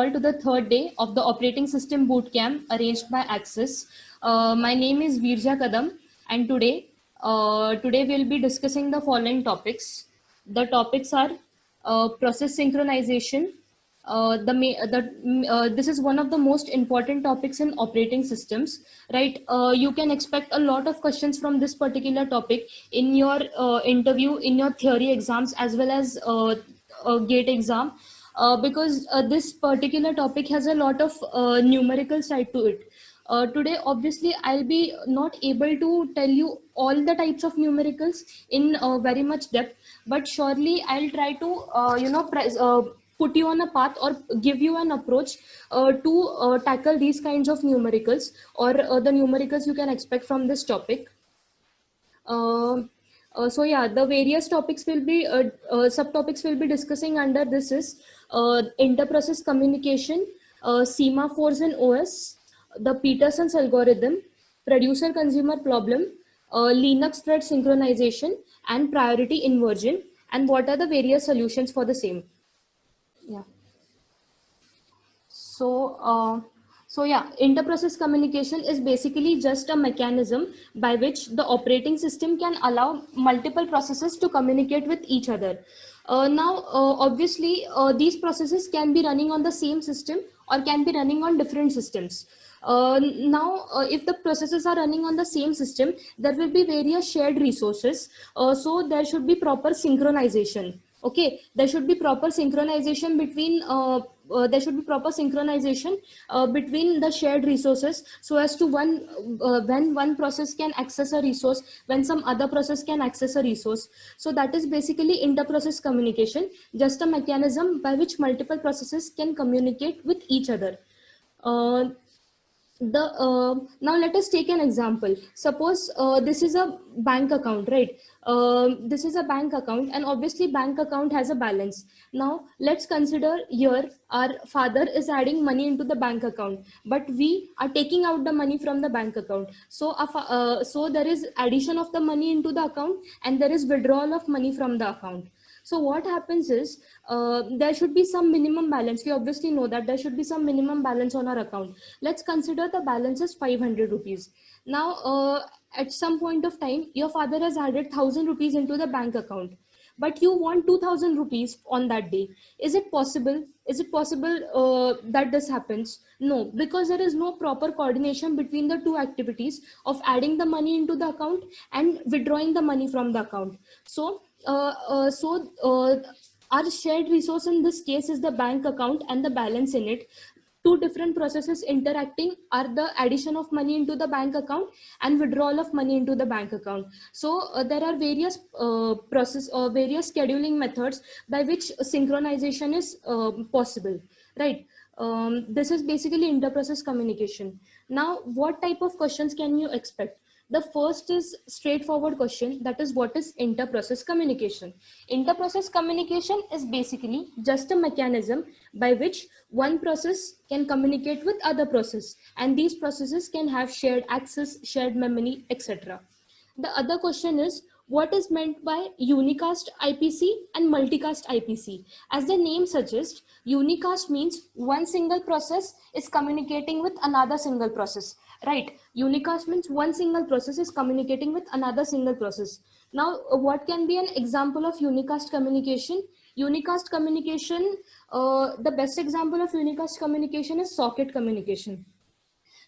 all to the third day of the operating system bootcamp arranged by Axis. My name is Virja Kadam, and today we'll be discussing the following topics. The topics are process synchronization. This is one of the most important topics in operating systems, right? You can expect a lot of questions from this particular topic in your interview, in your theory exams, as well as GATE exam, because this particular topic has a lot of numerical side to it. Today, obviously, I'll be not able to tell you all the types of numericals in very much depth, but surely I'll try to, put you on a path or give you an approach to tackle these kinds of numericals, or the numericals you can expect from this topic. So yeah, the various topics will be subtopics will be discussing under this is interprocess communication, semaphores in OS, the Peterson's algorithm, producer consumer problem, Linux thread synchronization, and priority inversion, and what are the various solutions for the same. Yeah. So yeah, interprocess communication is basically just a mechanism by which the operating system can allow multiple processes to communicate with each other. Obviously, these processes can be running on the same system or can be running on different systems. If the processes are running on the same system, there will be various shared resources. So there should be proper synchronization. Okay, there should be proper synchronization between between the shared resources, so as to when one process can access a resource, when some other process can access a resource. So that is basically interprocess communication, just a mechanism by which multiple processes can communicate with each other. Now let us take an example. Suppose this is a bank account, right? This is a bank account, and obviously bank account has a balance. Now let's consider here our father is adding money into the bank account, but we are taking out the money from the bank account. So there is addition of the money into the account, and there is withdrawal of money from the account. So what happens is there should be some minimum balance. We obviously know that there should be some minimum balance on our account. Let's consider the balance is 500 rupees. Now, at some point of time, your father has added 1000 rupees into the bank account, but you want 2000 rupees on that day. Is it possible? Is it possible that this happens? No, because there is no proper coordination between the two activities of adding the money into the account and withdrawing the money from the account. Our shared resource in this case is the bank account and the balance in it. Two different processes interacting are the addition of money into the bank account and withdrawal of money into the bank account. So there are various various scheduling methods by which synchronization is possible, right? This is basically interprocess communication. Now, what type of questions can you expect? The first is straightforward question, that is, what is interprocess communication? Interprocess communication is basically just a mechanism by which one process can communicate with other process, and these processes can have shared access, shared memory, etc. The other question is, what is meant by unicast IPC and multicast IPC? As the name suggests, unicast means one single process is communicating with another single process, right? Unicast means one single process is communicating with another single process. Now, what can be an example of unicast communication? Unicast communication, the best example of unicast communication is socket communication.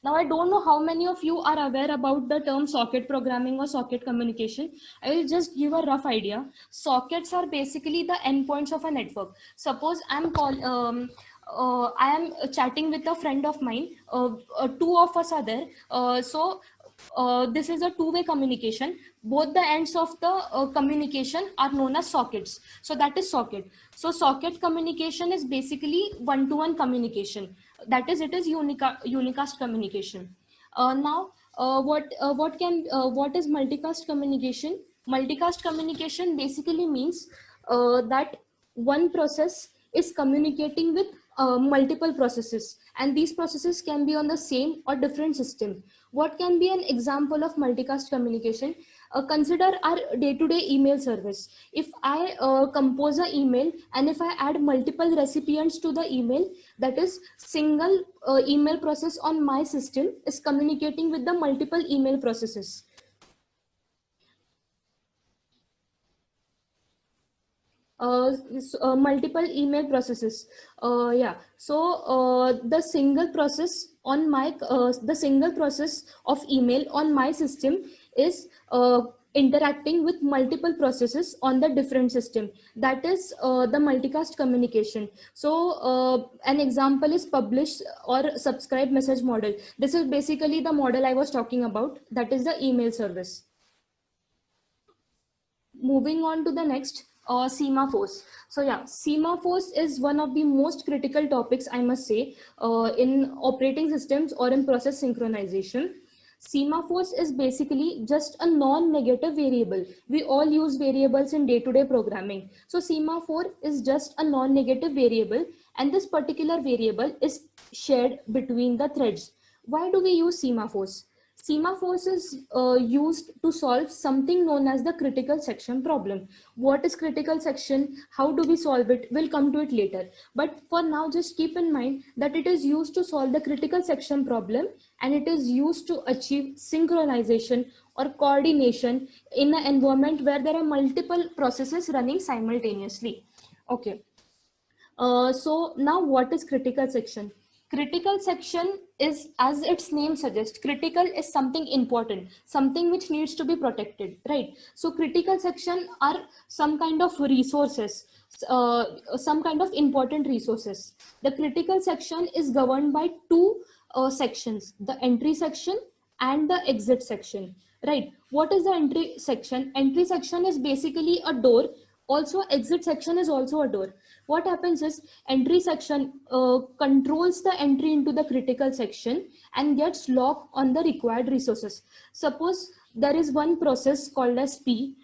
Now, I don't know how many of you are aware about the term socket programming or socket communication. I will just give a rough idea. Sockets are basically the endpoints of a network. Suppose I am chatting with a friend of mine. Two of us are there. This is a two-way communication. Both the ends of the communication are known as sockets. So that is socket. So socket communication is basically one-to-one communication. That is, it is unicast communication. What is multicast communication? Multicast communication basically means that one process is communicating with multiple processes, and these processes can be on the same or different system. What can be an example of multicast communication? Consider our day-to-day email service. If I compose an email and if I add multiple recipients to the email, that is single email process on my system is communicating with the multiple email processes. Multiple email processes. Yeah, so the single process on my the single process of email on my system is interacting with multiple processes on the different system. That is the multicast communication. So an example is publish or subscribe message model. This is basically the model I was talking about, that is the email service. Moving on to the next, semaphores. So yeah, semaphores is one of the most critical topics, I must say, in operating systems or in process synchronization. Semaphores is basically just a non-negative variable. We all use variables in day-to-day programming. So semaphore is just a non-negative variable, and this particular variable is shared between the threads. Why do we use semaphores? Semaphores is used to solve something known as the critical section problem. What is critical section? How do we solve it? We'll come to it later. But for now, just keep in mind that it is used to solve the critical section problem, and it is used to achieve synchronization or coordination in an environment where there are multiple processes running simultaneously. Okay. So now what is critical section? Critical section is, as its name suggests, critical is something important, something which needs to be protected, right? So critical section are some kind of resources, some kind of important resources. The critical section is governed by two sections, the entry section and the exit section, right? What is the entry section? Entry section is basically a door. Also, exit section is also a door. What happens is entry section controls the entry into the critical section and gets locked on the required resources. Suppose there is one process called as P.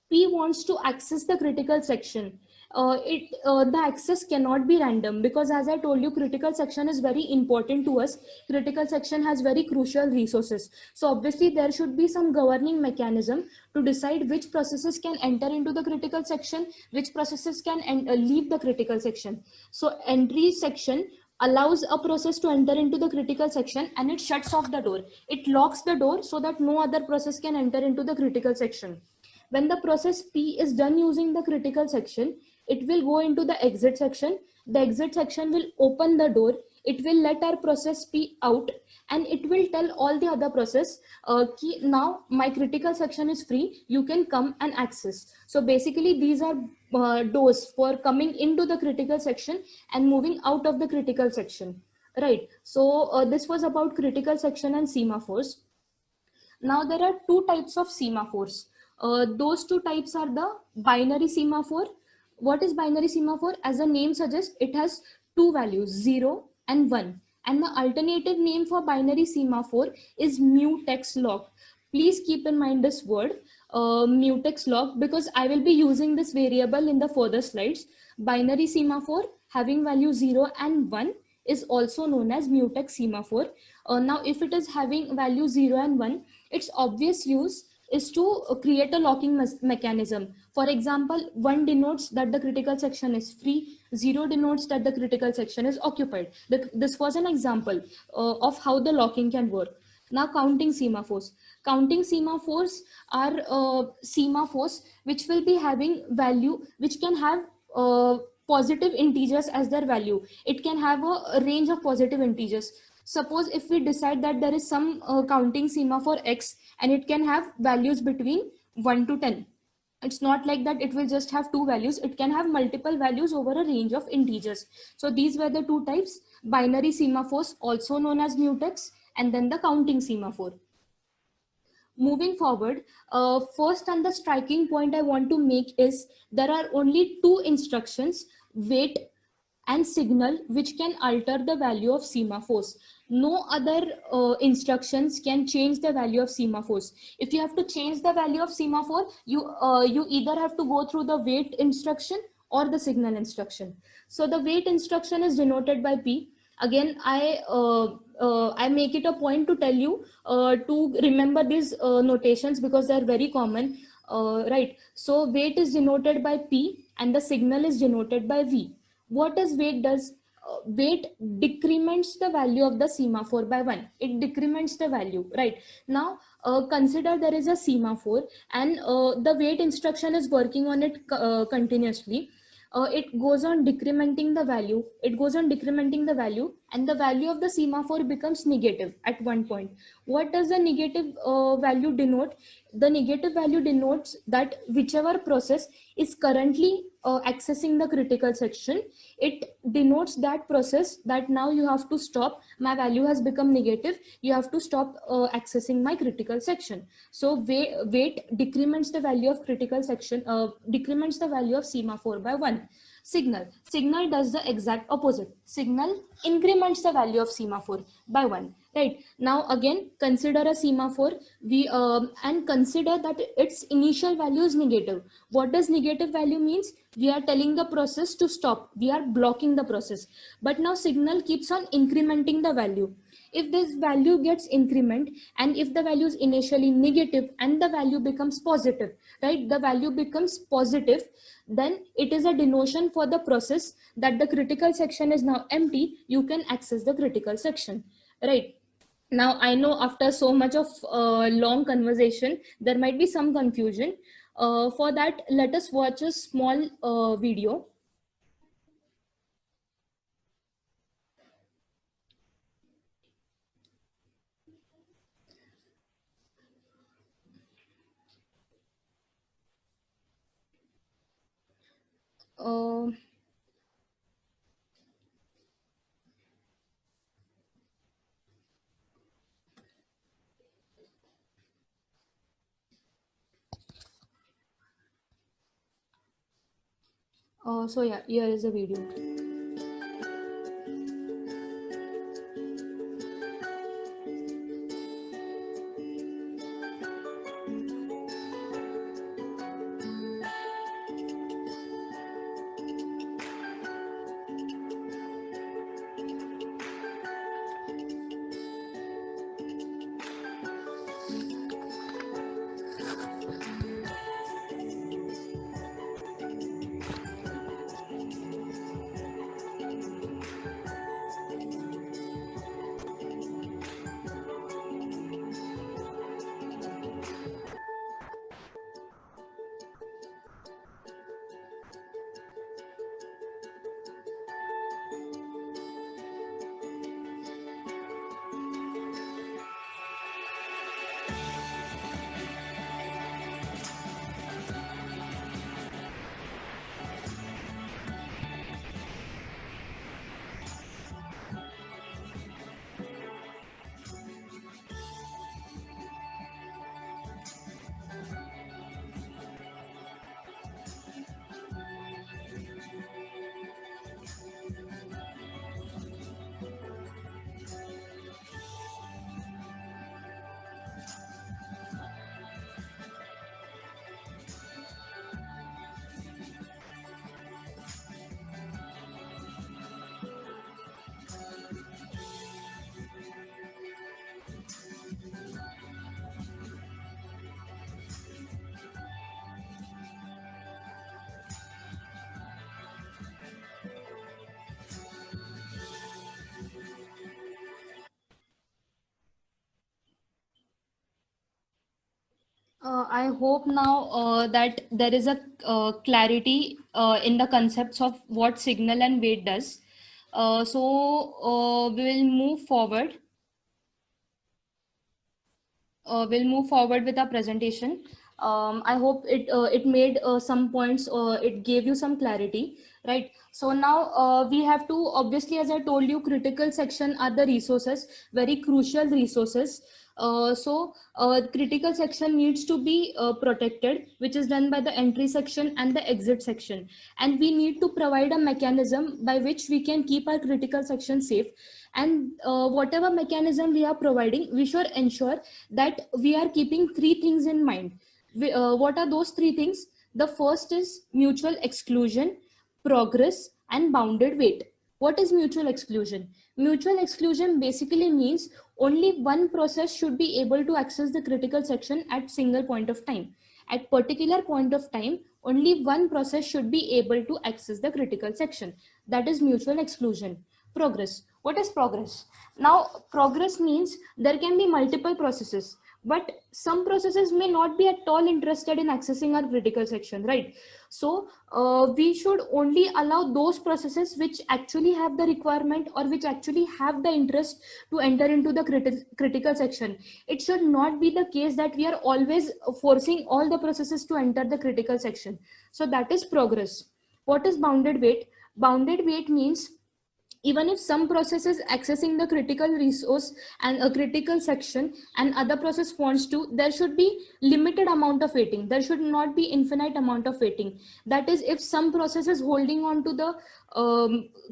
P wants to access the critical section. The access cannot be random, because as I told you, critical section is very important to us. Critical section has very crucial resources. So obviously there should be some governing mechanism to decide which processes can enter into the critical section, which processes can leave the critical section. So entry section allows a process to enter into the critical section, and it shuts off the door. It locks the door so that no other process can enter into the critical section. When the process P is done using the critical section, it will go into the exit section. The exit section will open the door. It will let our process P out, and it will tell all the other process, now my critical section is free, you can come and access. So basically these are doors for coming into the critical section and moving out of the critical section, right? So this was about critical section and semaphores. Now there are two types of semaphores. Those two types are the binary semaphore. What is binary semaphore? As the name suggests, it has two values, 0 and 1. And the alternative name for binary semaphore is mutex lock. Please keep in mind this word, mutex lock, because I will be using this variable in the further slides. Binary semaphore having value 0 and 1 is also known as mutex semaphore. Now, if it is having value 0 and 1, its obvious use is to create a locking mechanism. For example, 1 denotes that the critical section is free, 0 denotes that the critical section is occupied. This was an example of how the locking can work. Now, counting semaphores. Counting semaphores are semaphores which will be having value, which can have positive integers as their value. It can have a range of positive integers. Suppose if we decide that there is some counting semaphore X, and it can have values between 1 to 10. It's not like that it will just have two values. It can have multiple values over a range of integers. So these were the two types: binary semaphores, also known as mutex, and then the counting semaphore. Moving forward, first and the striking point I want to make is there are only two instructions, wait and signal, which can alter the value of semaphores. No other instructions can change the value of semaphores. If you have to change the value of semaphore, you either have to go through the wait instruction or the signal instruction. So the wait instruction is denoted by P. Again, I make it a point to tell you to remember these notations because they are very common, right? So weight is denoted by P and the signal is denoted by V. What does weight does? Weight decrements the value of the semaphore by 1. It decrements the value, right? Now consider there is a semaphore and the wait instruction is working on it continuously. It goes on decrementing the value. It goes on decrementing the value, and the value of the semaphore becomes negative at one point. What does the negative value denote? The negative value denotes that whichever process is currently accessing the critical section, it denotes that process that now you have to stop. My value has become negative. You have to stop accessing my critical section. So wait decrements the value of critical section, decrements the value of semaphore by 1. Signal does the exact opposite. Signal increments the value of semaphore by 1. Right now, again, consider a semaphore. We and consider that its initial value is negative. What does negative value means? We are telling the process to stop. We are blocking the process. But now signal keeps on incrementing the value. If this value gets increment and if the value is initially negative and the value becomes positive, right? The value becomes positive, then it is a denotation for the process that the critical section is now empty. You can access the critical section, right? Now I know after so much of long conversation there might be some confusion. For that, let us watch a small video. uh, so yeah, here is a video. I hope now that there is a clarity in the concepts of what signal and weight does. We will move forward. We'll move forward with our presentation. I hope it made some points. It gave you some clarity, right? So now we have to, obviously, as I told you, critical section are the resources, very crucial resources. Critical section needs to be protected, which is done by the entry section and the exit section. And we need to provide a mechanism by which we can keep our critical section safe. And whatever mechanism we are providing, we should ensure that we are keeping three things in mind. What are those three things? The first is mutual exclusion, progress, and bounded weight. What is mutual exclusion? Mutual exclusion basically means only one process should be able to access the critical section at single point of time. At particular point of time, only one process should be able to access the critical section. That is mutual exclusion. Progress. What is progress? Now, progress means there can be multiple processes, but some processes may not be at all interested in accessing our critical section, right? So we should only allow those processes which actually have the requirement or which actually have the interest to enter into the critical section. It should not be the case that we are always forcing all the processes to enter the critical section. So that is progress. What is bounded wait? Bounded wait means even if some process is accessing the critical resource and a critical section and other process wants to, there should be limited amount of waiting. There should not be infinite amount of waiting. That is, if some process is holding on to the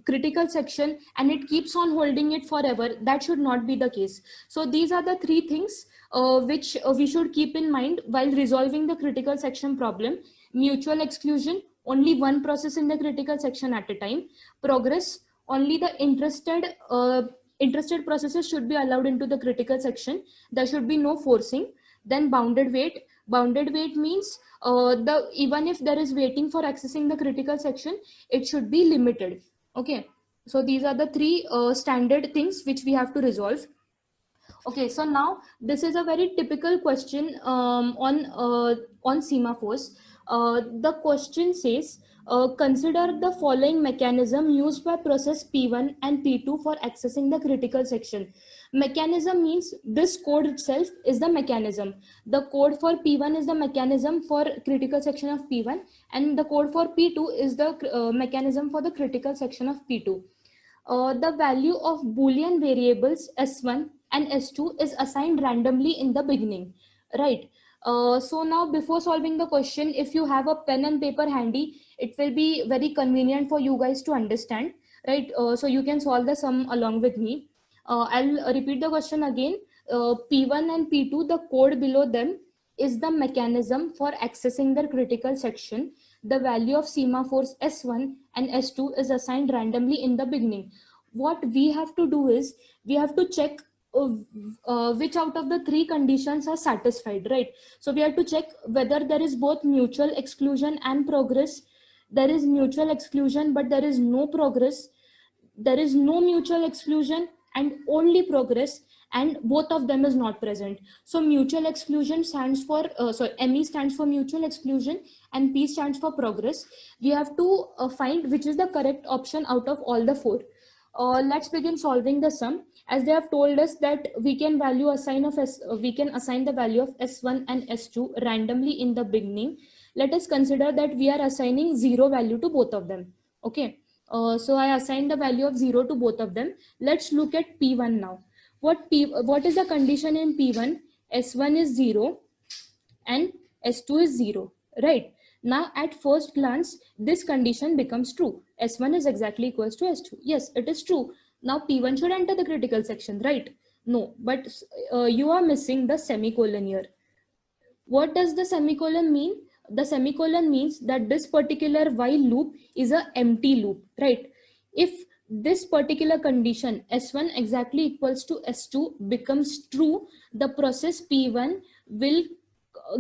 critical section and it keeps on holding it forever, that should not be the case. So these are the three things which we should keep in mind while resolving the critical section problem. Mutual exclusion, only one process in the critical section at a time. Progress, only the interested processes should be allowed into the critical section. There should be no forcing. Then bounded wait. Bounded wait means even if there is waiting for accessing the critical section, it should be limited. Okay, so these are the three standard things which we have to resolve. Okay, so now this is a very typical question on semaphores. The question says, consider the following mechanism used by process P1 and P2 for accessing the critical section. Mechanism means this code itself is the mechanism. The code for P1 is the mechanism for critical section of P1, and the code for P2 is the mechanism for the critical section of P2. The value of Boolean variables S1 and S2 is assigned randomly in the beginning, right? So now before solving the question, if you have a pen and paper handy, it will be very convenient for you guys to understand, right? So you can solve the sum along with me. I'll repeat the question again. P1 and P2, the code below them is the mechanism for accessing the critical section. The value of semaphores S1 and S2 is assigned randomly in the beginning. What we have to do is we have to check which out of the three conditions are satisfied, right? So we have to check whether there is both mutual exclusion and progress. There is mutual exclusion, but there is no progress. There is no mutual exclusion and only progress, and both of them is not present. So mutual exclusion stands for, ME stands for mutual exclusion and P stands for progress. We have to find which is the correct option out of all the four. Let's begin solving the sum. As they have told us that we can assign the value of S1 and S2 randomly in the beginning. Let us consider that we are assigning 0 value to both of them. Okay. So I assign the value of 0 to both of them. Let's look at P1 now. What is the condition in P1? S1 is 0 and S2 is 0, right? Now at first glance, this condition becomes true. S1 is exactly equals to S2. Yes, it is true. Now P1 should enter the critical section, right? No, but you are missing the semicolon here. What does the semicolon mean? The semicolon means that this particular while loop is an empty loop, right? If this particular condition S1 exactly equals to S2 becomes true, the process P1 will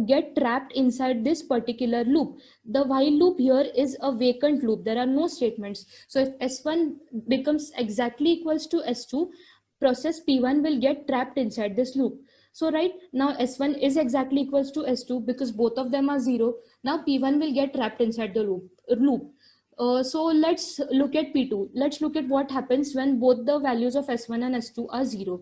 get trapped inside this particular loop. The while loop here is a vacant loop. There are no statements. So if S1 becomes exactly equals to S2, process P1 will get trapped inside this loop. So right now S1 is exactly equals to S2 because both of them are 0. Now P1 will get trapped inside the loop. So let's look at P2. Let's look at what happens when both the values of S1 and S2 are 0.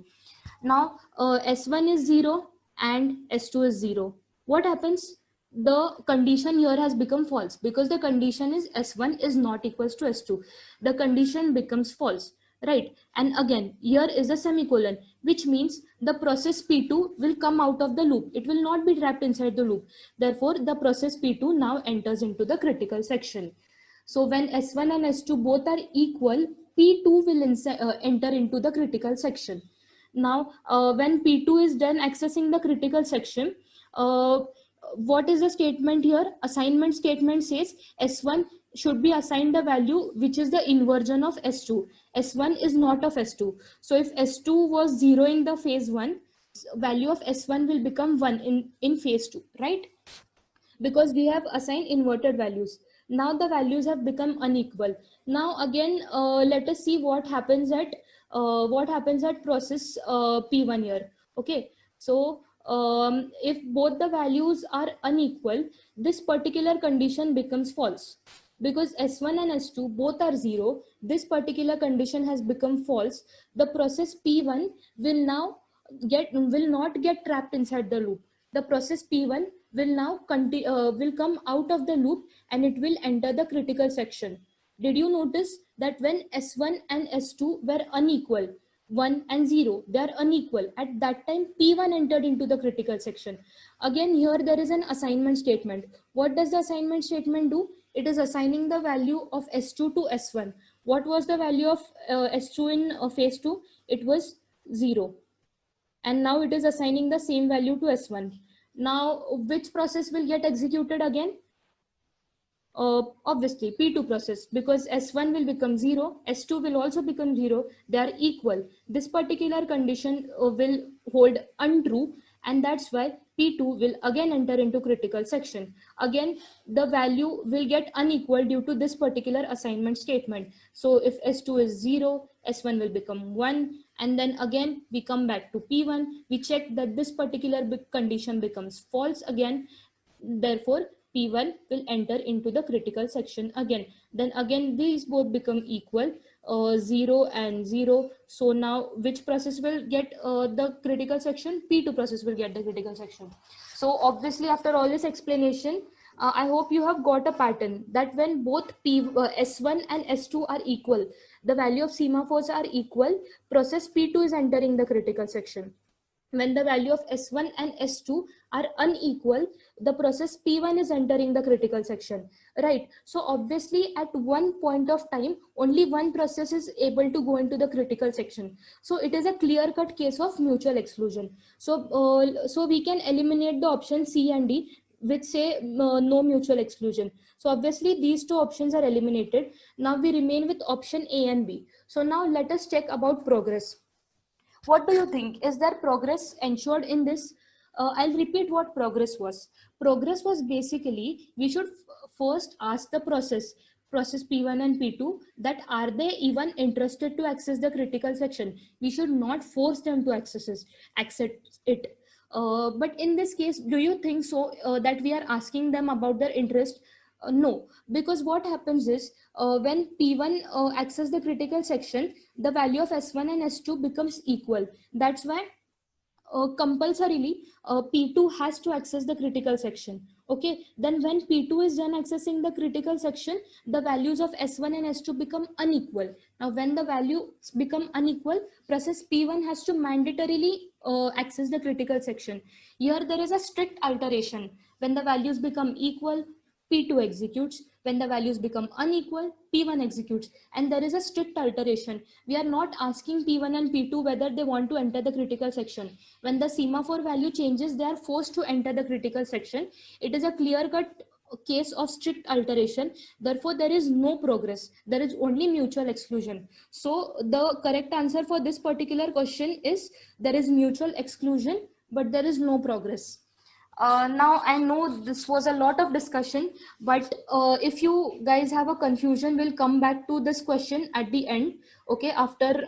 Now S1 is 0 and S2 is 0. What happens? The condition here has become false because the condition is S1 is not equals to S2. The condition becomes false, right? And again, here is a semicolon, which means the process P2 will come out of the loop. It will not be trapped inside the loop. Therefore, the process P2 now enters into the critical section. So when S1 and S2 both are equal, P2 will enter into the critical section. Now, when P2 is done accessing the critical section, what is the statement here? Assignment statement says S1 should be assigned the value which is the inversion of S2. S1 is not of S2. So if S2 was 0 in the phase 1, value of S1 will become 1 in phase 2, right? Because we have assigned inverted values. Now the values have become unequal. Now again, let us see what happens at process P1 here. Okay, so if both the values are unequal, this particular condition becomes false. Because S1 and S2 both are 0, this particular condition has become false. The process P1 will not get trapped inside the loop. The process P1 will come out of the loop and it will enter the critical section. Did you notice that when S1 and S2 were unequal, 1 and 0, they are unequal. At that time, P1 entered into the critical section. Again, here there is an assignment statement. What does the assignment statement do? It is assigning the value of S2 to S1. What was the value of S2 in phase 2? It was 0. And now it is assigning the same value to S1. Now, which process will get executed again? Obviously P2 process, because S1 will become 0, S2 will also become 0, they are equal. This particular condition will hold untrue, and that's why P2 will again enter into critical section. Again, the value will get unequal due to this particular assignment statement. So if S2 is 0, S1 will become 1, and then again we come back to P1, we check that this particular condition becomes false again, therefore P1 will enter into the critical section again. Then again these both become equal, 0 and 0. So now which process will get the critical section? P2 process will get the critical section. So obviously after all this explanation, I hope you have got a pattern that when both S1 and S2 are equal, the value of semaphores are equal, process P2 is entering the critical section. When the value of S1 and S2 are unequal, the process P1 is entering the critical section, right? So obviously at one point of time, only one process is able to go into the critical section. So it is a clear-cut case of mutual exclusion. So we can eliminate the option C and D, which say no mutual exclusion. So obviously these two options are eliminated. Now we remain with option A and B. So now let us check about progress. What do you think? Is there progress ensured in this? I'll repeat what progress was. Progress was basically, we should first ask the process P1 and P2, that are they even interested to access the critical section? We should not force them to access it. But in this case, do you think so that we are asking them about their interest? No, because what happens is when P1 access the critical section, the value of S1 and S2 becomes equal. That's why compulsorily P2 has to access the critical section. Okay, then when P2 is done accessing the critical section, the values of S1 and S2 become unequal. Now when the values become unequal, process P1 has to mandatorily access the critical section. Here there is a strict alteration. When the values become equal, P2 executes. When the values become unequal, P1 executes. And there is a strict alteration. We are not asking P1 and P2 whether they want to enter the critical section. When the semaphore value changes, they are forced to enter the critical section. It is a clear-cut case of strict alteration. Therefore, there is no progress. There is only mutual exclusion. So the correct answer for this particular question is there is mutual exclusion, but there is no progress. Now I know this was a lot of discussion, but if you guys have a confusion, we'll come back to this question at the end, okay, after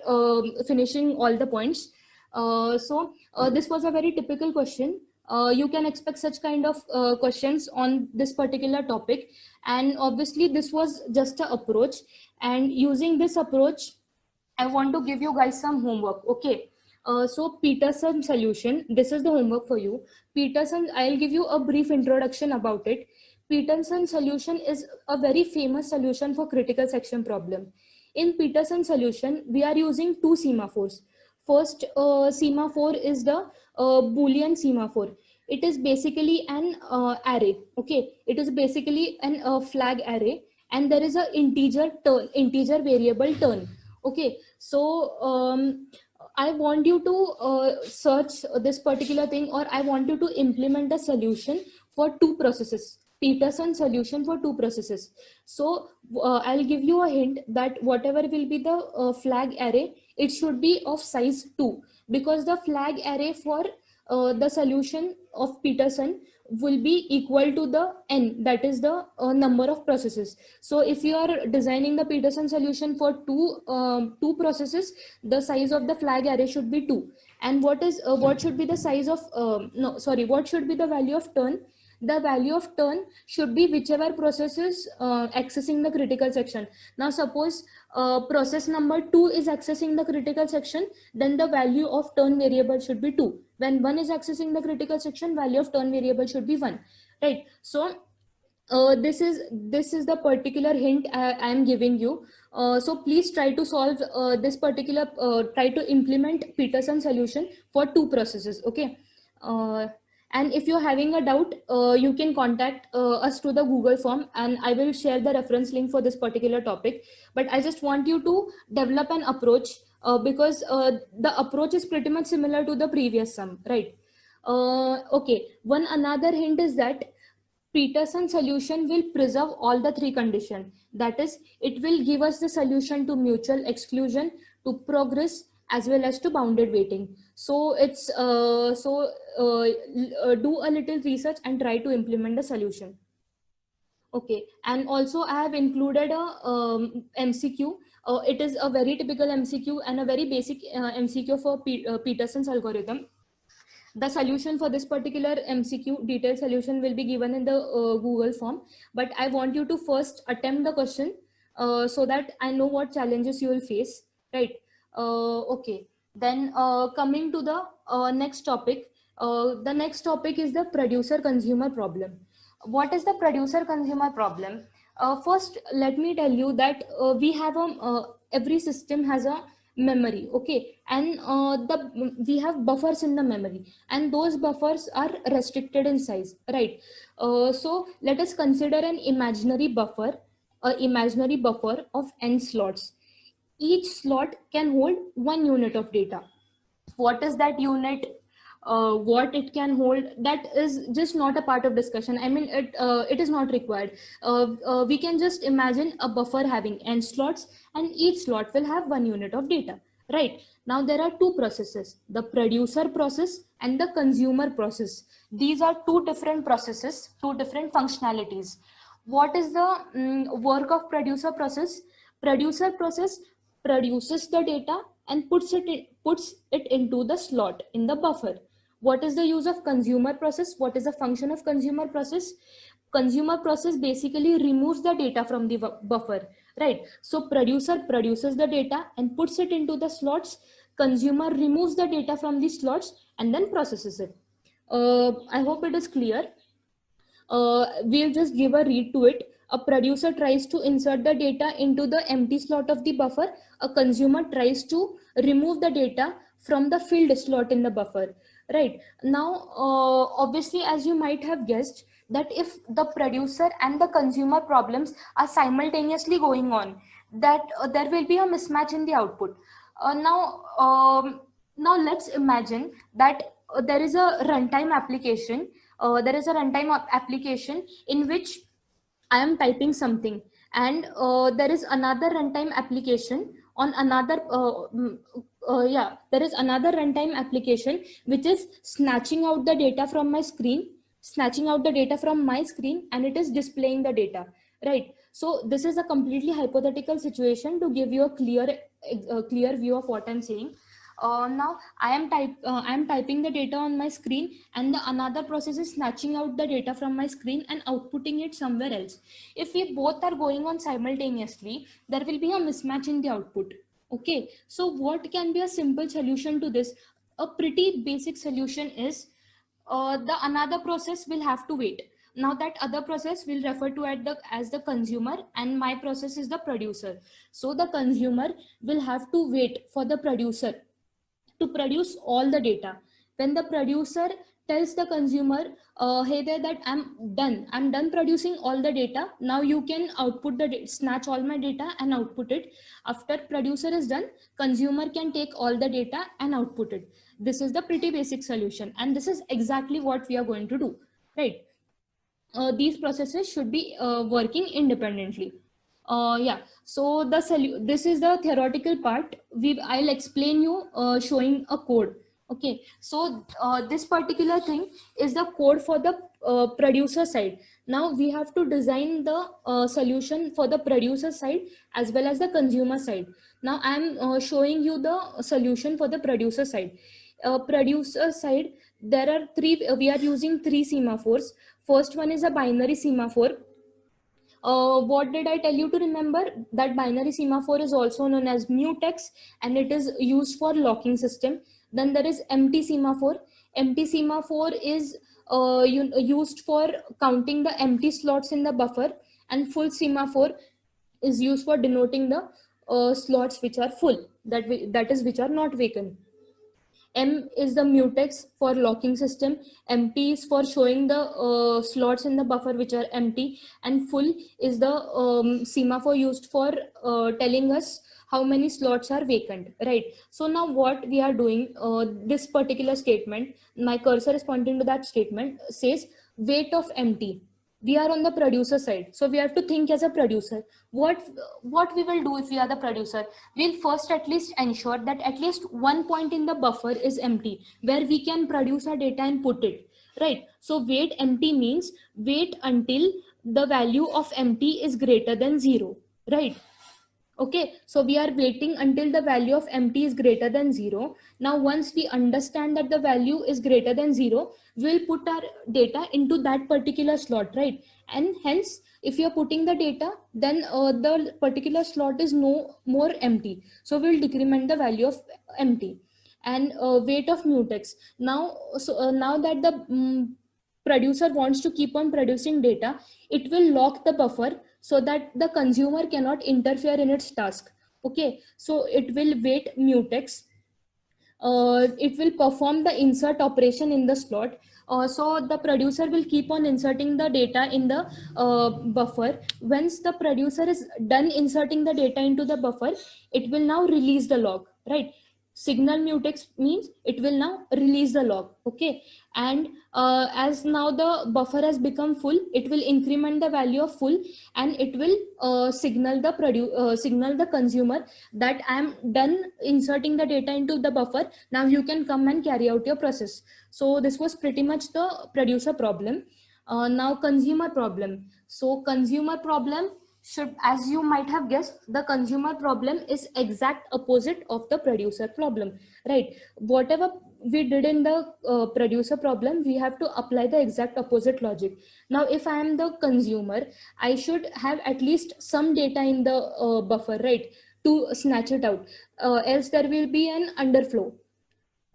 finishing all the points. This was a very typical question. You can expect such kind of questions on this particular topic, and obviously this was just an approach, and using this approach I want to give you guys some homework, okay? So Peterson solution, this is the homework for you. Peterson, I'll give you a brief introduction about it. Peterson solution is a very famous solution for critical section problem. In Peterson solution, we are using two semaphores. First semaphore is the Boolean semaphore. It is basically an array, okay? It is basically an flag array, and there is a integer variable turn. Okay, so I want you to search this particular thing, or I want you to implement a solution for two processes. Peterson solution for two processes. So I'll give you a hint that whatever will be the flag array, it should be of size 2, because the flag array for the solution of Peterson will be equal to the n, that is the number of processes. So if you are designing the Peterson solution for two processes, the size of the flag array should be 2. And what should be the size of what should be the value of turn? The value of turn should be whichever process is accessing the critical section. Now suppose process number 2 is accessing the critical section, then the value of turn variable should be 2. When 1 is accessing the critical section, value of turn variable should be 1, right? So this is the particular hint I am giving you. So please try to solve this particular, try to implement Peterson solution for two processes, okay? And if you're having a doubt, you can contact us to the Google form, and I will share the reference link for this particular topic. But I just want you to develop an approach because the approach is pretty much similar to the previous sum, right? Okay, one another hint is that Peterson solution will preserve all the three conditions. That is, it will give us the solution to mutual exclusion, to progress, as well as to bounded weighting. So it's do a little research and try to implement the solution. Okay, and also I have included a MCQ. It is a very typical MCQ and a very basic MCQ for Peterson's algorithm. The solution for this particular MCQ, detailed solution, will be given in the Google form, but I want you to first attempt the question so that I know what challenges you will face, right? Okay, then coming to the next topic. The next topic is the producer consumer problem. What is the producer consumer problem? First, let me tell you that we have every system has a memory, okay, and we have buffers in the memory, and those buffers are restricted in size, right? So let us consider an imaginary buffer of n slots. Each slot can hold 1 unit of data. What is that unit? What it can hold, that is just not a part of discussion. I mean, it is not required. We can just imagine a buffer having n slots, and each slot will have 1 unit of data, right? Now there are two processes, the producer process and the consumer process. These are two different processes, two different functionalities. What is the work of producer process? Producer process produces the data and puts it into the slot in the buffer. What is the use of consumer process? What is the function of consumer process? Consumer process basically removes the data from the buffer, right? So producer produces the data and puts it into the slots. Consumer removes the data from the slots and then processes it. I hope it is clear. We'll just give a read to it. A producer tries to insert the data into the empty slot of the buffer. A consumer tries to remove the data from the filled slot in the buffer, right? Now, obviously, as you might have guessed, that if the producer and the consumer problems are simultaneously going on, that there will be a mismatch in the output. Now let's imagine that there is a runtime application. In which I am typing something, and there is another runtime application on another. There is another runtime application which is snatching out the data from my screen, and it is displaying the data. Right. So this is a completely hypothetical situation to give you a clear view of what I'm saying. Now I am typing the data on my screen, and the another process is snatching out the data from my screen and outputting it somewhere else. If we both are going on simultaneously, there will be a mismatch in the output. Okay, so what can be a simple solution to this? A pretty basic solution is the another process will have to wait. Now that other process will refer to as the consumer, and my process is the producer. So the consumer will have to wait for the producer to produce all the data. When the producer tells the consumer, hey there, that I'm done producing all the data, now you can output snatch all my data and output it. After producer is done, consumer can take all the data and output it. This is the pretty basic solution, and this is exactly what we are going to do, right? these processes should be working independently. Yeah, so this is the theoretical part. I'll explain you showing a code. Okay, so this particular thing is the code for the producer side. Now we have to design the solution for the producer side as well as the consumer side. Now I'm showing you the solution for the producer side. Producer side, there are three, we are using three semaphores. First one is a binary semaphore. What did I tell you to remember? That binary semaphore is also known as mutex, and it is used for locking system. Then there is empty semaphore. Empty semaphore is used for counting the empty slots in the buffer, and full semaphore is used for denoting the slots which are full, that is which are not vacant. M is the mutex for locking system. Empty is for showing the slots in the buffer which are empty, and full is the semaphore used for telling us how many slots are vacant, right? So now what we are doing, this particular statement, my cursor is pointing to that statement, says weight of empty. We are on the producer side, so we have to think as a producer. What we will do if we are the producer, we'll first at least ensure that at least one point in the buffer is empty where we can produce our data and put it, right? So wait empty means wait until the value of empty is greater than 0, right? Okay, so we are waiting until the value of empty is greater than 0. Now, once we understand that the value is greater than 0, we'll put our data into that particular slot, right? And hence, if you're putting the data, then the particular slot is no more empty. So we'll decrement the value of empty. And weight of mutex. Now, now that the producer wants to keep on producing data, it will lock the buffer so that the consumer cannot interfere in its task. Okay, so it will wait mutex. It will perform the insert operation in the slot. So the producer will keep on inserting the data in the buffer. Once the producer is done inserting the data into the buffer, it will now release the log, right? Signal mutex means it will now release the log. Okay, and as now the buffer has become full, it will increment the value of full, and it will signal the consumer that I am done inserting the data into the buffer. Now you can come and carry out your process. So this was pretty much the producer problem. Now consumer problem. So consumer problem should, as you might have guessed, the consumer problem is exact opposite of the producer problem, right? Whatever we did in the producer problem, we have to apply the exact opposite logic. Now if I am the consumer, I should have at least some data in the buffer, right, to snatch it out, else there will be an underflow.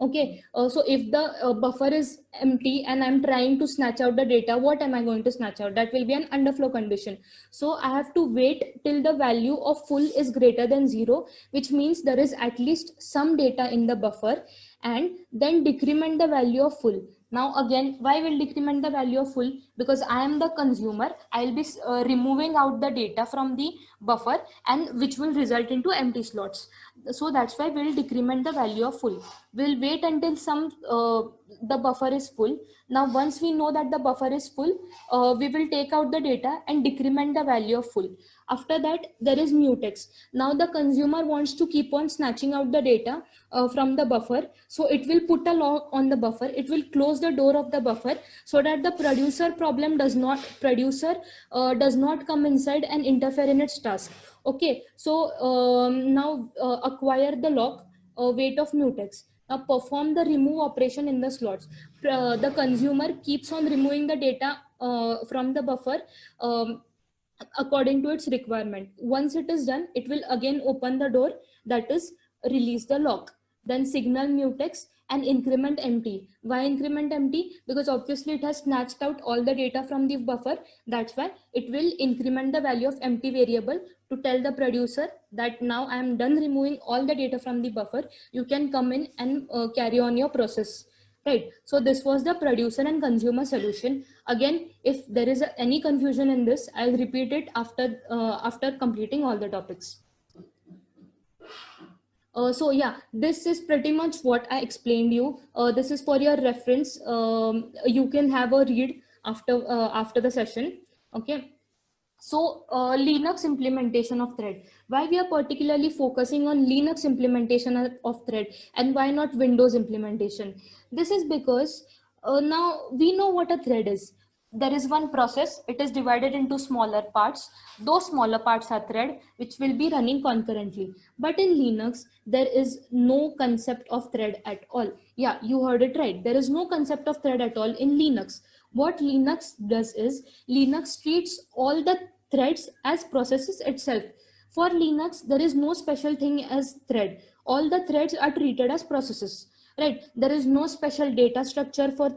Okay, so if the buffer is empty and I'm trying to snatch out the data, what am I going to snatch out? That will be an underflow condition. So I have to wait till the value of full is greater than 0, which means there is at least some data in the buffer, and then decrement the value of full. Now again, why will decrement the value of full? Because I am the consumer, I'll be removing out the data from the buffer, and which will result into empty slots. So that's why we'll decrement the value of full. We'll wait until the buffer is full. Now once we know that the buffer is full, we will take out the data and decrement the value of full. After that, there is mutex. Now the consumer wants to keep on snatching out the data from the buffer, so it will put a lock on the buffer. It will close the door of the buffer so that the producer does not come inside and interfere in its task. Okay, so now acquire the lock, weight of mutex. Now perform the remove operation in the slots. The consumer keeps on removing the data from the buffer according to its requirement. Once it is done, it will again open the door, that is release the lock. Then signal mutex and increment empty. Why increment empty? Because obviously it has snatched out all the data from the buffer. That's why it will increment the value of empty variable to tell the producer that now I am done removing all the data from the buffer. You can come in and carry on your process. Right. So this was the producer and consumer solution. Again, if there is any confusion in this, I'll repeat it after completing all the topics. So yeah, this is pretty much what I explained you. This is for your reference. You can have a read. after the session. Okay. So Linux implementation of thread. Why we are particularly focusing on Linux implementation of thread, and why not Windows implementation? This is because now we know what a thread is. There is one process, it is divided into smaller parts. Those smaller parts are thread, which will be running concurrently. But in Linux, there is no concept of thread at all. Yeah, you heard it right. There is no concept of thread at all in Linux. What Linux does is Linux treats all the threads as processes itself. For Linux, there is no special thing as thread. All the threads are treated as processes, right? There is no special data structure for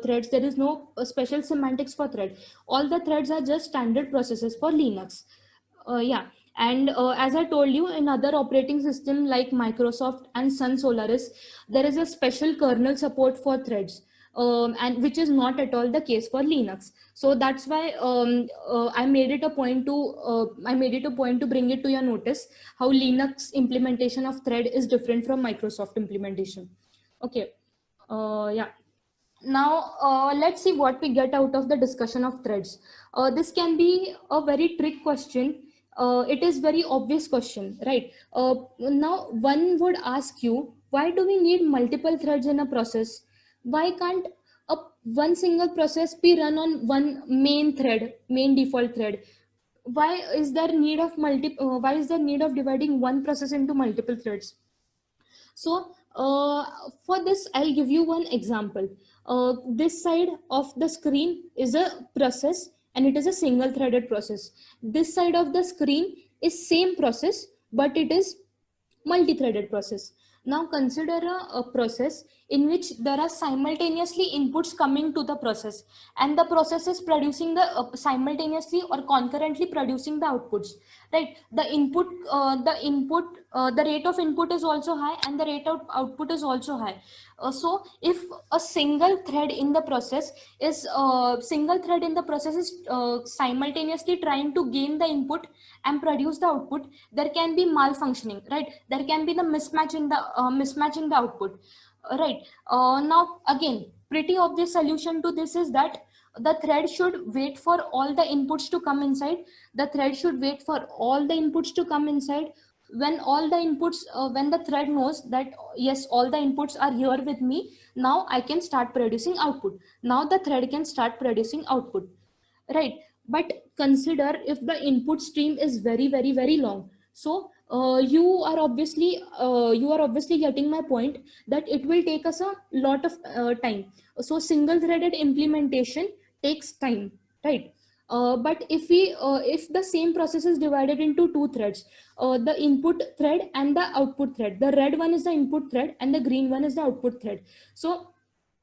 threads. There is no special semantics for thread. All the threads are just standard processes for Linux. Yeah. And as I told you, in other operating system like Microsoft and Sun Solaris, there is a special kernel support for threads, and which is not at all the case for Linux. So that's why I made it a point to bring it to your notice how Linux implementation of thread is different from Microsoft implementation. Okay. Yeah. Now let's see what we get out of the discussion of threads. This can be a very trick question. It is very obvious question, right? Now one would ask you, why do we need multiple threads in a process? Why can't a one single process be run on one main thread, main default thread? Why is there need of why is there need of dividing one process into multiple threads? So for this, I'll give you one example. This side of the screen is a process, and it is a single threaded process. This side of the screen is same process, but it is multi-threaded process. Now consider a process in which there are simultaneously inputs coming to the process, and the process is producing the simultaneously or concurrently producing the outputs, right? The rate of input is also high, and the rate of output is also high. So if a single thread in the process is simultaneously trying to gain the input and produce the output, there can be malfunctioning, right? There can be the mismatch in the output, right? Now again, pretty obvious solution to this is that the thread should wait for all the inputs to come inside. The thread should wait for all the inputs to come inside. When all the inputs, when the thread knows that yes, all the inputs are here with me, now I can start producing output. Now the thread can start producing output, right? But consider if the input stream is very, very, very long. So you are obviously getting my point, that it will take us a lot of time. So single threaded implementation takes time, right? But if the same process is divided into two threads, the input thread and the output thread, the red one is the input thread and the green one is the output thread. So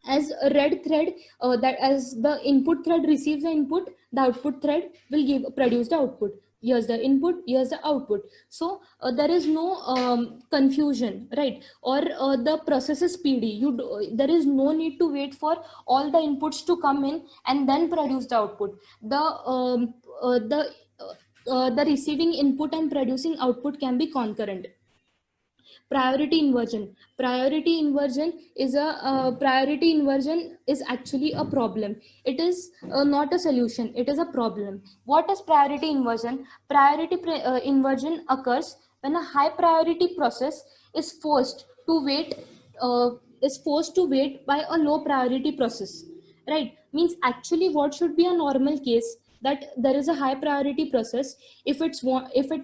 as a red thread, that as the input thread receives the input, the output thread will produce the output. Here's the input, here's the output. So there is no confusion, right? Or the process is speedy. There is no need to wait for all the inputs to come in and then produce the output. The receiving input and producing output can be concurrent. Priority inversion is actually a problem. It is not a solution, it is a problem. What is priority inversion? Inversion occurs when a high priority process is forced to wait uh, by a low priority process, right? Means actually what should be a normal case, that there is a high priority process. If it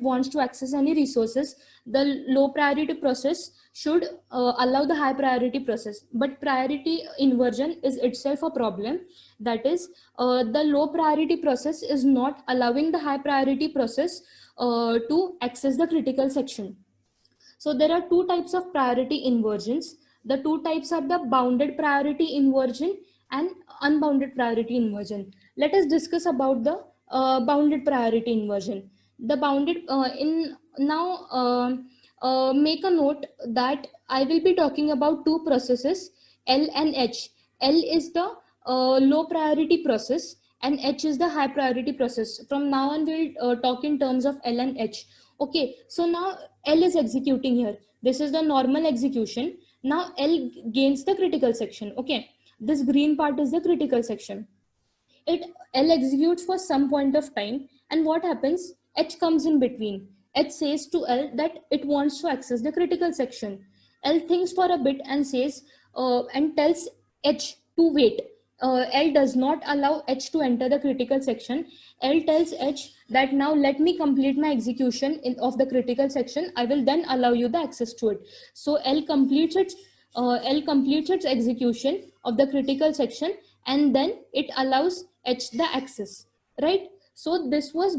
wants to access any resources, the low priority process should allow the high priority process. But priority inversion is itself a problem. That is, the low priority process is not allowing the high priority process to access the critical section. So there are two types of priority inversions. The two types are the bounded priority inversion and unbounded priority inversion. Let us discuss about the bounded priority inversion. The bounded in now make a note that I will be talking about two processes, L and H. L is the low priority process and H is the high priority process. From now on, we'll talk in terms of L and H. Okay, so now L is executing here. This is the normal execution. Now L gains the critical section. Okay, this green part is the critical section. L executes for some point of time, and what happens? H comes in between. H says to L that it wants to access the critical section. L thinks for a bit and says and tells H to wait. L does not allow H to enter the critical section. L tells H that now let me complete my execution of the critical section. I will then allow you the access to it. So L completes its execution of the critical section, and then it allows H the access, right? So this was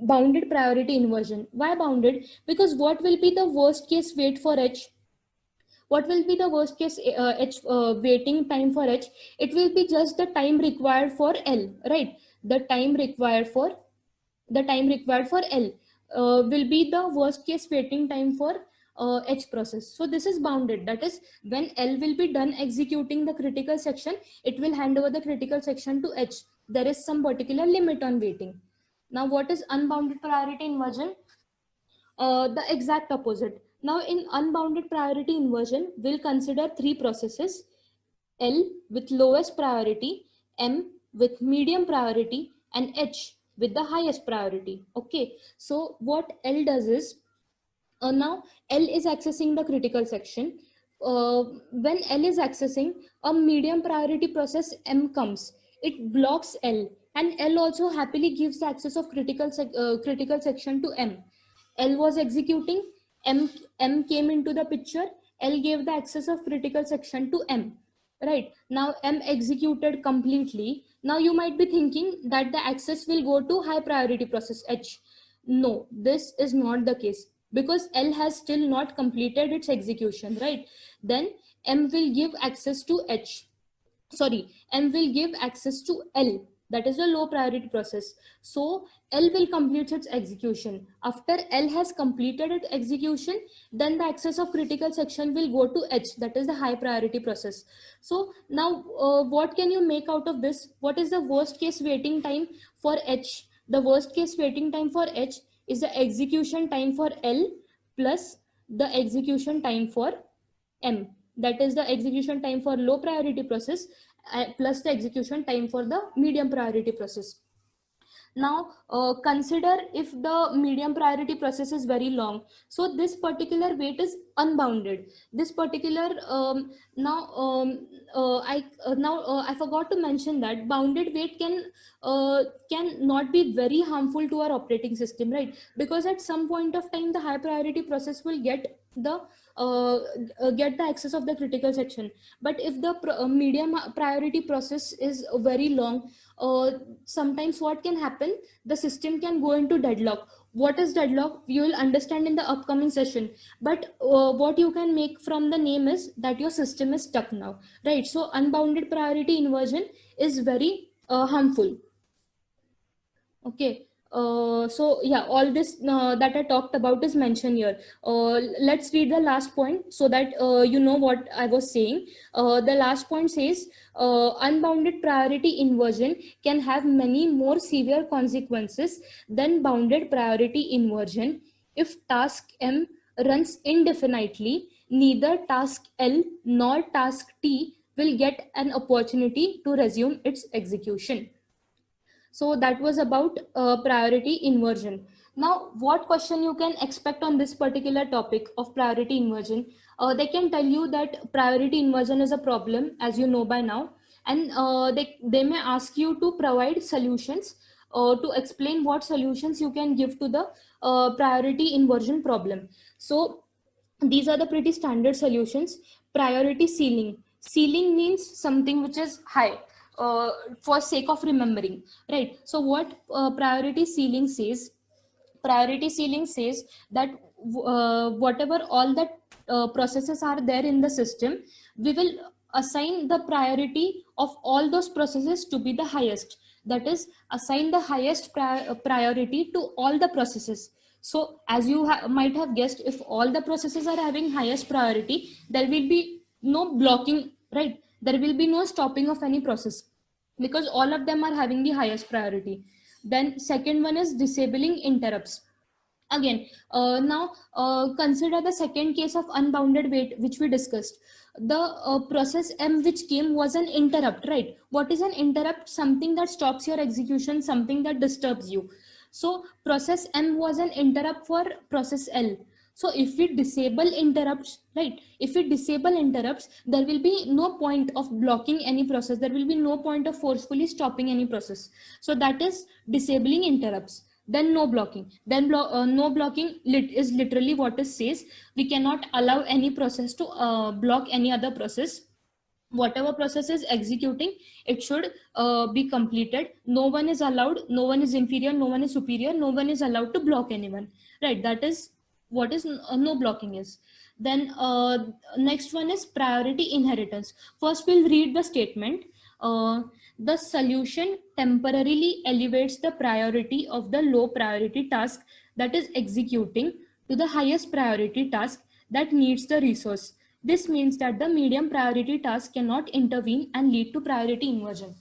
bounded priority inversion. Why bounded? Because what will be the worst case wait for H? What will be the worst case waiting time for H? It will be just the time required for L, right? The time required for L will be the worst case waiting time for H process. So this is bounded. That is, when L will be done executing the critical section, it will hand over the critical section to H. There is some particular limit on waiting. Now, what is unbounded priority inversion? The exact opposite. Now, in unbounded priority inversion, we'll consider three processes: L with lowest priority, M with medium priority, and H with the highest priority. Okay, so what L does is, now L is accessing the critical section. When L is accessing, a medium priority process M comes. It blocks L, and L also happily gives the access of critical section to M. L was executing, M came into the picture, L gave the access of critical section to M. Right, now M executed completely. Now you might be thinking that the access will go to high priority process H. No, this is not the case, because L has still not completed its execution, right? Then M will give access to M will give access to L, that is a low priority process. So L will complete its execution. After L has completed its execution, then the access of critical section will go to H, that is the high priority process. So now what can you make out of this? What is the worst case waiting time for H? The worst case waiting time for H is the execution time for L plus the execution time for M. That is the execution time for low priority process plus the execution time for the medium priority process. Now consider if the medium priority process is very long, so this particular wait is unbounded. This particular I forgot to mention that bounded wait can not be very harmful to our operating system, right? Because at some point of time the high priority process will get the access of the critical section. But if the medium priority process is very long, sometimes what can happen, the system can go into deadlock. What is deadlock? You will understand in the upcoming session, but what you can make from the name is that your system is stuck now, right? So unbounded priority inversion is very harmful. Okay, so yeah, all this that I talked about is mentioned here. Let's read the last point so that you know what I was saying. The last point says unbounded priority inversion can have many more severe consequences than bounded priority inversion. If task M runs indefinitely, neither task L nor task T will get an opportunity to resume its execution. So that was about priority inversion. Now, what question you can expect on this particular topic of priority inversion? They can tell you that priority inversion is a problem, as you know by now, and they may ask you to provide solutions to explain what solutions you can give to the priority inversion problem. So these are the pretty standard solutions. Priority ceiling. Ceiling means something which is high, for sake of remembering, right? So what priority ceiling says? Priority ceiling says that whatever all the processes are there in the system, we will assign the priority of all those processes to be the highest. That is, assign the highest priority to all the processes. So as you might have guessed, if all the processes are having highest priority, there will be no blocking, right? There will be no stopping of any process, because all of them are having the highest priority. Then second one is disabling interrupts. Again, now consider the second case of unbounded wait which we discussed. the process M which came was an interrupt, right? What is an interrupt? Something that stops your execution, something that disturbs you. So process M was an interrupt for process L. So if we disable interrupts, right? If we disable interrupts, there will be no point of blocking any process. There will be no point of forcefully stopping any process. So that is disabling interrupts. Then no blocking. Then no blocking is literally what it says. We cannot allow any process to block any other process. Whatever process is executing, it should be completed. No one is allowed, no one is inferior, no one is superior, no one is allowed to block anyone, right? That is what is no blocking is. Then next one is priority inheritance. First we'll read the statement. The solution temporarily elevates the priority of the low priority task that is executing to the highest priority task that needs the resource. This means that the medium priority task cannot intervene and lead to priority inversion.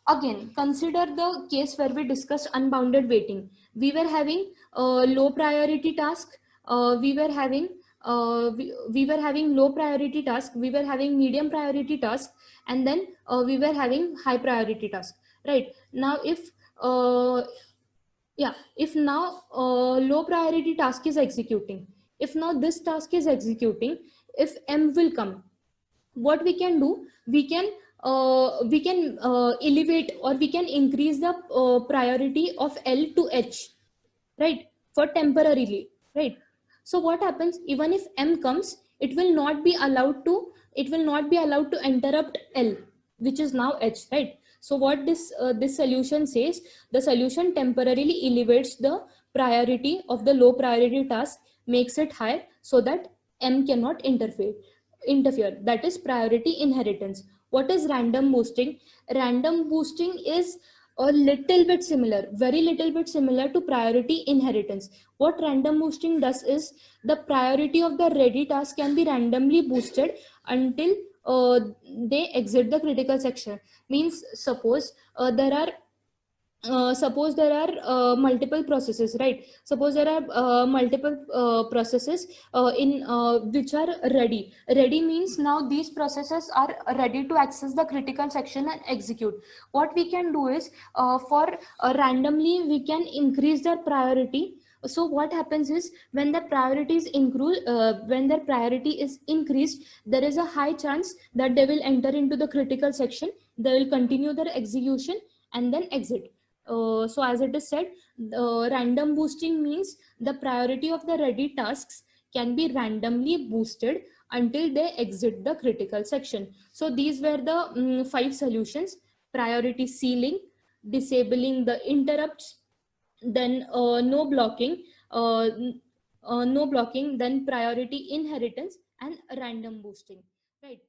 Again, consider the case where we discussed unbounded waiting. We were having a low priority task. We were having low priority task. We were having medium priority task, and then we were having high priority task. Right now, if now low priority task is executing, if now this task is executing, if M will come, what we can do, we can elevate or we can increase the priority of L to H, right, for temporarily, right? So what happens, even if M comes, it will not be allowed to interrupt L, which is now H, right? So what this solution says, the solution temporarily elevates the priority of the low priority task, makes it high so that M cannot interfere. That is priority inheritance. What is random boosting? Random boosting is a little bit similar, very little bit similar to priority inheritance. What random boosting does is, the priority of the ready task can be randomly boosted until they exit the critical section. Means suppose there are multiple processes, right? Suppose there are multiple processes in which are ready means now these processes are ready to access the critical section and execute. What we can do is, for randomly we can increase their priority. So what happens is, when the when their priority is increased, there is a high chance that they will enter into the critical section, they will continue their execution and then exit. So as it is said, random boosting means the priority of the ready tasks can be randomly boosted until they exit the critical section. So these were the 5 solutions: priority ceiling, disabling the interrupts, then no blocking, then priority inheritance and random boosting, right?